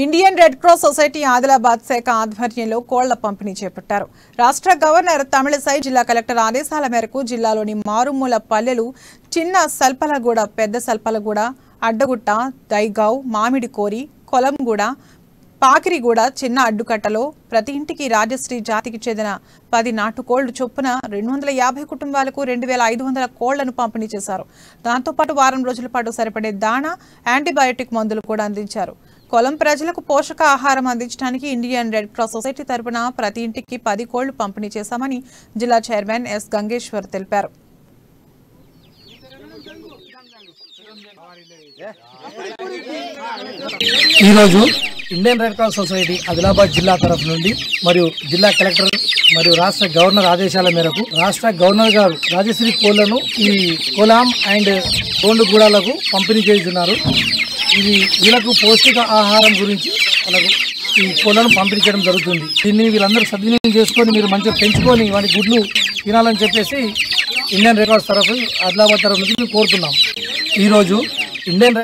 Indian red cross society Adilabad శాఖ ఆధ్వర్యంలో కోళ్ల పంపిణీ చేపట్టారు. రాష్ట్ర గవర్నర్ తమిళసై జిల్లా కలెక్టర్ ఆదేశాల మేరకు జిల్లాలోని మారుమూల పల్లెలు చిన్న సల్పలగూడ, పెద్ద సల్పలగూడ, అడ్డగుట్ట, దైగావ్, మామిడికోరి, కొలంగూడ, పాకిరిగూడ చిన్న అడ్డుకట్టలో ప్రతి ఇంటికి రాజశ్రీ జాతికి చెందిన 10 నాటుకోళ్లు చొప్పున 250 కుటుంబాలకు 2500 కోళ్లను పంపిణీ చేశారు. దాంతో పాటు వారం రోజుల పాటు సరిపడే దాణా, యాంటీబయోటిక్ మందులు కూడా అందించారు. కొలం ప్రజలకు పోషక ఆహారం అందించడానికి ఇండియన్ రెడ్ క్రాస్ సొసైటీ తరపున ప్రతి ఇంటికి 10 కోళ్లు పంపిణీ చేశామని జిల్లా చైర్మన్ ఎస్ గంగేశ్వర్ తెలిపారు. ఈరోజు Indian red cross society Adilabad జిల్లా తరఫు నుండి మరియు జిల్లా కలెక్టర్ మరియు రాష్ట్ర గవర్నర్ ఆదేశాల మేరకు రాష్ట్ర గవర్నర్ గారు రాజశ్రీ కోళ్లను ఈ కొలాం అండ్ గోండుగూడలకు పంపిణీ చేస్తున్నారు. ఇది వీళ్ళకు పౌష్టిక ఆహారం గురించి వాళ్ళకు ఈ కోళ్లను పంపిణీ చేయడం జరుగుతుంది. దీన్ని వీళ్ళందరూ సద్వినియోగం చేసుకొని మీరు మంచిగా పెంచుకొని వాటి గుడ్లు తినాలని చెప్పేసి ఇండియన్ రెడ్ క్రాస్ తరఫు ఆదిలాబాద్ తరఫు నుంచి కోరుతున్నాం. ఈరోజు ఇండియన్